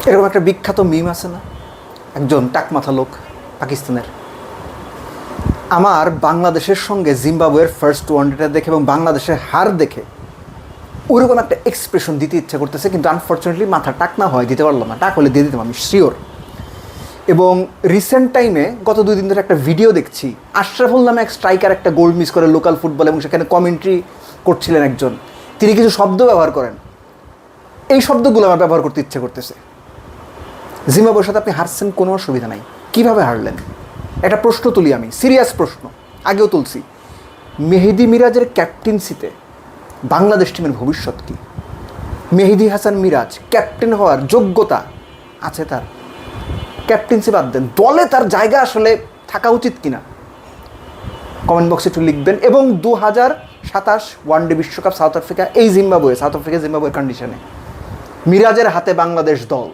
এরকম একটা বিখ্যাত মিম আছে না, একজন টাকমাথা লোক পাকিস্তানের, আমার বাংলাদেশের সঙ্গে জিম্বাবুয়ের ফার্স্ট ওয়ানডেটা দেখে এবং বাংলাদেশের হার দেখে ওইরকম একটা এক্সপ্রেশন দিতে ইচ্ছা করতেছে, কিন্তু আনফর্চুনেটলি মাথা টাক না হয়, দিতে পারলাম না। টাক হলে দিয়ে দিতাম আমি শিওর। এবং রিসেন্ট টাইমে গত 2 দিন ধরে একটা ভিডিও দেখছি, আশরাফুল নামে এক স্ট্রাইকার একটা গোল মিস করে লোকাল ফুটবল, এবং সেখানে কমেন্ট্রি করছিলেন একজন, তিনি কিছু শব্দ ব্যবহার করেন, এই শব্দগুলো আমার ব্যবহার করতে ইচ্ছে করতেছে। জিম্বাবুয়ের সাথে আপনি হারছেন, কোনো অসুবিধা নাই, কীভাবে হারলেন? একটা প্রশ্ন তুলি আমি, সিরিয়াস প্রশ্ন, আগেও তুলছি। মেহেদী মিরাজের ক্যাপ্টেন্সিতে বাংলাদেশ টিমের ভবিষ্যৎ কী? মেহেদী হাসান মিরাজ ক্যাপ্টেন হওয়ার যোগ্যতা আছে তার? ক্যাপ্টেন্সি বাদ দেন, দলে তার জায়গা আসলে থাকা উচিত কিনা কমেন্ট বক্সে একটু লিখবেন। এবং 2027 ওয়ানডে বিশ্বকাপ সাউথ আফ্রিকা জিম্বাবুয়ের কন্ডিশনে মিরাজের হাতে বাংলাদেশ দল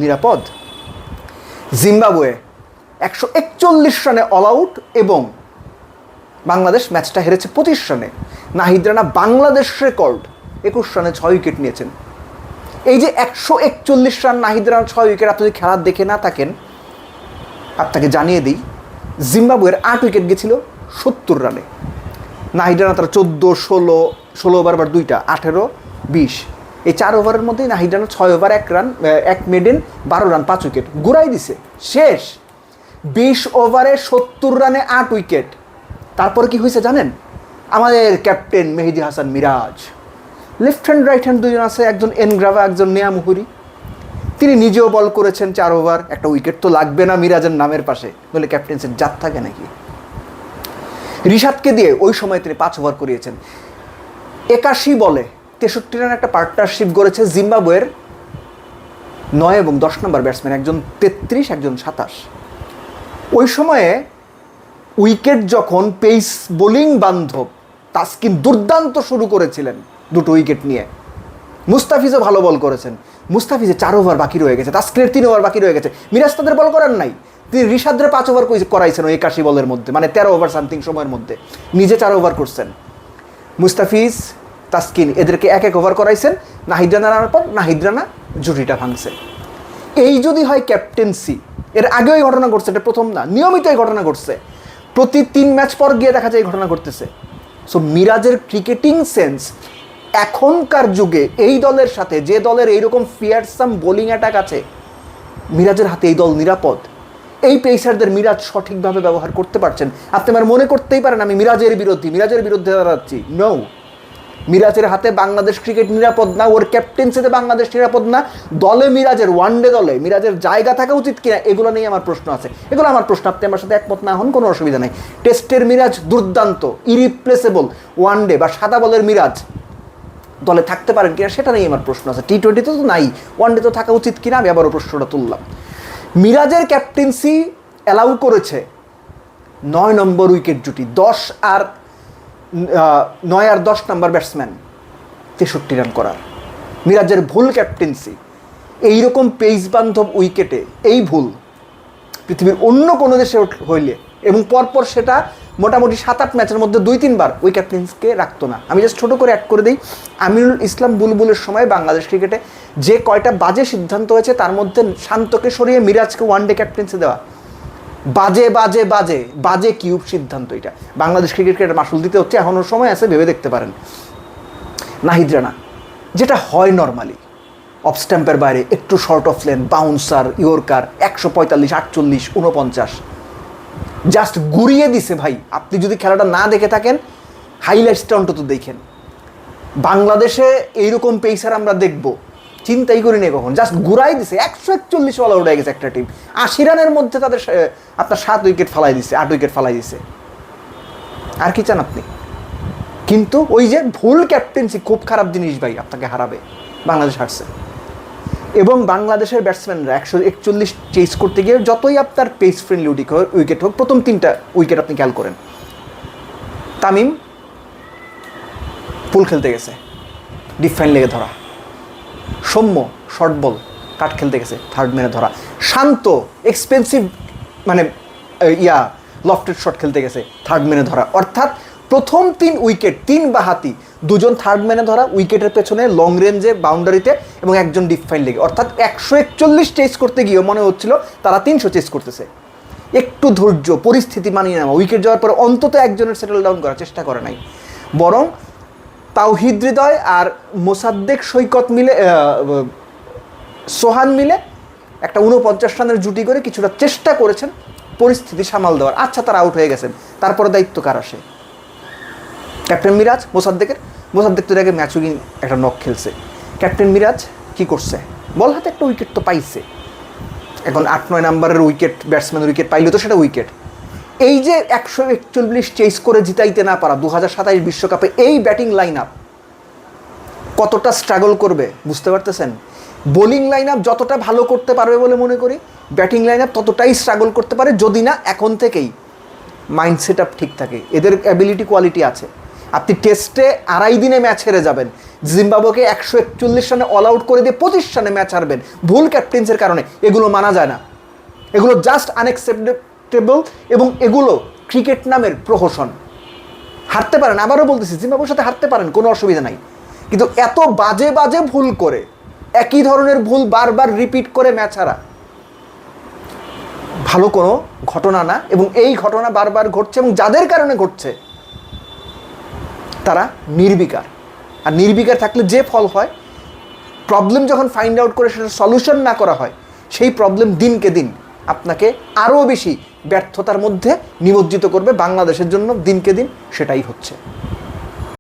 নিরাপদ? জিম্বাবুয়ে 141 রানে অল আউট এবং বাংলাদেশ ম্যাচটা হেরেছে 25 রানে। নাহিদ রানা বাংলাদেশ রেকর্ড 21 রানে 6 উইকেট নিয়েছেন। এই যে 141 রান, নাহিদ রানা 6 উইকেট, আপনি যদি খেলা দেখে না থাকেন আপনাকে জানিয়ে দিই, জিম্বাবুয়ের 8 উইকেট গেছিল 70 রানে। নাহিদ রানা তারা 14, 16 ওভার, আবার 2টা 18, 20, এই 4 ওভারের মধ্যেই Nahid Rana 6 over 1 run 1 maiden 12 run 5 wicket ঘুরাই দিছে। শেষ 20 ওভারে 70 রানে 8 উইকেট। তারপর কি হয়েছে জানেন? আমাদের captain Mehedi Hasan Miraz, left hand right hand দুজন আছে, একজন এনগ্রাভা, একজন নেয়া মুহুরি, তিনি নিজেও বল করেছেন 4 ওভার, একটা উইকেট তো লাগবে না মিরাজের নামের পাশে, বলে ক্যাপ্টেন্সির জাত থাকে নাকি? রিশাদকে দিয়ে ওই সময় তিনি 5 ওভার করিয়েছেন। 81 বলে 63 রান একটা পার্টনারশিপ গড়েছে জিম্বাবুয়ের 9 এবং 10 নম্বর ব্যাটসম্যান, একজন 33, একজন 27। ওই সময়ে উইকেট যখন পেস বোলিং বান্ধব, তাসকিন দুর্দান্ত শুরু করেছিলেন 2টো উইকেট নিয়ে, মুস্তাফিজও ভালো বল করেছেন। মুস্তাফিজে 4 ওভার বাকি রয়ে গেছে, তাসকিনের 3 ওভার বাকি রয়ে গেছে, মিরাজ তাদের বল করার নাই, তিনি রিশাদরে 5 ওভার করাইছেন ওই 81 বলের মধ্যে, মানে 13 ওভার সামথিং সময়ের মধ্যে, নিজে 4 ওভার করছেন। মুস্তাফিজ, তাসকিন এদেরকে 1-1 ওভার করাইছেন। নাহিদ রানা আনার পর নাহিদ রানা জুটিটা ভাঙছে। এই যদি হয় ক্যাপ্টেন্সি, এর আগেও এই ঘটনা ঘটছে, এটা প্রথম না, নিয়মিত এই ঘটনা ঘটছে, প্রতি 3 ম্যাচ পর গিয়ে দেখা যায় এই ঘটনা ঘটতেছে। সো মিরাজের ক্রিকেটিং সেন্স এখনকার যুগে এই দলের সাথে, যে দলের এইরকম ফিয়ারসাম বোলিং অ্যাটাক আছে, মিরাজের হাতে এই দল নিরাপদ। এই পেসারদের মিরাজ সঠিকভাবে ব্যবহার করতে পারছেন। আপনি আমার মনে করতেই পারেন আমি মিরাজের বিরুদ্ধে দাঁড়াচ্ছি, নো। মিরাজের হাতে বাংলাদেশ ক্রিকেট নিরাপদ না, ওর ক্যাপ্টেন্সিতে বাংলাদেশ নিরাপদ না, দলে মিরাজের, ওয়ানডে দলে মিরাজের জায়গা থাকা উচিত কিনা, এগুলো নিয়ে আমার প্রশ্ন আছে। এগুলো আমার প্রশ্ন, আপনি আমার সাথে একমত না হন কোনো অসুবিধা নেই। টেস্টের মিরাজ দুর্দান্ত, ইরিপ্লেসেবল, ওয়ানডে বা সাদা বলের মিরাজ দলে থাকতে পারেন কিনা সেটা নিয়ে আমার প্রশ্ন আছে। টি-20তে তো নাই, ওয়ানডে তো থাকা উচিত কিনা, আমি আবারও প্রশ্নটা তুললাম। মিরাজের ক্যাপ্টেন্সি অ্যালাউ করেছে 9 নম্বর উইকেট জুটি, 9 আর 10 নম্বর ব্যাটসম্যান 63 রান করার। মিরাজের ভুল ক্যাপ্টেন্সি, এইরকম পেস বান্ধব উইকেটে এই ভুল পৃথিবীর অন্য কোনো দেশে হইলে, এবং পরপর সেটা মোটামুটি 7-8 ম্যাচের মধ্যে 2-3 বার ওই ক্যাপ্টেন্সকে রাখতো না। আমি জাস্ট ছোটো করে অ্যাড করে দিই, আমিনুল ইসলাম বুলবুলের সময় বাংলাদেশ ক্রিকেটে যে কয়টা বাজে সিদ্ধান্ত হয়েছে, তার মধ্যে শান্তকে সরিয়ে মিরাজকে ওয়ানডে ক্যাপ্টেন্সি দেওয়া, বাজে বাজে বাজে বাজে কিউব সিদ্ধান্ত। এটা বাংলাদেশ ক্রিকেটকে এটা মাসুল দিতে হচ্ছে, এখনও সময় আছে, ভেবে দেখতে পারেন। নাহিদ রানা, যেটা হয় নর্মালি অফ স্ট্যাম্পের বাইরে একটু short of lane, bouncer, yorker, 145, 48, 49 just গুড়িয়ে দিছে ভাই। আপনি যদি খেলাটা না দেখে থাকেন, হাইলাইটসটা অন্তত দেখেন। বাংলাদেশে এইরকম পেসার আমরা দেখবো চিন্তাই করি না কখন, জাস্ট ঘুরাই দিছে। 141 অল আউট হয়ে গেছে একটা টিম, 80 রানের মধ্যে তাদের আপনার 7 উইকেট ফালাই দিছে, 8 উইকেট ফালাই দিছে, আর কি চান আপনি? কিন্তু ওই যে ভুল ক্যাপ্টেন্সি খুব খারাপ জিনিস ভাই, আপনাকে হারাবে। বাংলাদেশ হারছে, এবং বাংলাদেশের ব্যাটসম্যানরা 141 চেস করতে গিয়ে যতই আপনার পেস ফ্রেন্ডলি উইকেট হোক, প্রথম 3টা উইকেট আপনি খেয়াল করেন, তামিম ফুল খেলতে গেছে, ডিপ ফাইন লেগে ধরা, সৌম্য শর্ট বল কাট খেলতে গেছে, থার্ড ম্যানে ধরা, শান্ত এক্সপেন্সিভ মানে লফটেড শট খেলতে গেছে, থার্ড ম্যানে ধরা। অর্থাৎ প্রথম 3 উইকেট 3 বাহাতি, 2জন থার্ড ম্যানে ধরা, উইকেটের পেছনে লং রেঞ্জে বাউন্ডারিতে এবং একজন ডিপ ফাইন লেগে, অর্থাৎ 141 চেস করতে গিয়েও মনে হচ্ছিল তারা 300 চেস করতেছে। একটু ধৈর্য, পরিস্থিতি মানিয়ে নেওয়া, উইকেট যাওয়ার পরে অন্তত একজনের সেটেল ডাউন করার চেষ্টা করে নাই, বরং তাওহিদ হৃদয় আর মোসাদ্দেক সৈকত মিলে, সোহান মিলে একটা 49 রানের জুটি করে কিছুটা চেষ্টা করেছেন পরিস্থিতি সামাল দেওয়ার। আচ্ছা, তারা আউট হয়ে গেছেন, তারপরে দায়িত্ব কার আসে? ক্যাপ্টেন মিরাজ, মোসাদ্দেক তো আগে ম্যাচ উইনিং একটা নক খেলছে, ক্যাপ্টেন মিরাজ কি করছে? বল হাতে একটা উইকেট তো পাইছে, এখন 8-9 নাম্বারের উইকেট, ব্যাটসম্যানের উইকেট পাইলে তো সেটা উইকেট। এই যে 141 চেস করে জিতাইতে না পারা 2027 বিশ্বকাপে এই ব্যাটিং লাইন আপ কতটা স্ট্রাগল করবে বুঝতে পারতেছেন? বোলিং লাইন আপ যতটা ভালো করতে পারবে বলে মনে করি, ব্যাটিং লাইন আপ ততটাই স্ট্রাগল করতে পারে, যদি না এখন থেকেই মাইন্ড সেট আপ ঠিক থাকে। এদের অ্যাবিলিটি কোয়ালিটি আছে। আপনি টেস্টে 2.5 দিনে ম্যাচ হেরে যাবেন, জিম্বাবুয়েকে 141 রানে অল আউট করে দিয়ে 25 রানে ম্যাচ হারবেন ভুল ক্যাপ্টেন্সের কারণে, এগুলো মানা যায় না, এগুলো জাস্ট আনএক্সেপ্টেবল, এবং এগুলো ক্রিকেট নামের প্রহসন। হারতে পারেন, আবারও বলতেছি, জিম্বাবুয়ের সাথে হারতে পারেন, কোনো অসুবিধা নাই, কিন্তু এত বাজে বাজে ভুল করে, একই ধরনের ভুল বারবার রিপিট করে ম্যাচ হারা ভালো কোনো ঘটনা না। এবং এই ঘটনা বারবার ঘটছে, এবং যাদের কারণে ঘটছে তারা নির্বিকার। আর নির্বিকার থাকলে যে ফল হয়, প্রবলেম যখন ফাইন্ড আউট করে সেটা সলিউশন না করা হয়, সেই প্রবলেম দিনকে দিন আপনাকে আরও বেশি ব্যর্থতার মধ্যে নিমজ্জিত করবে। বাংলাদেশের জন্য দিনকে দিন সেটাই হচ্ছে।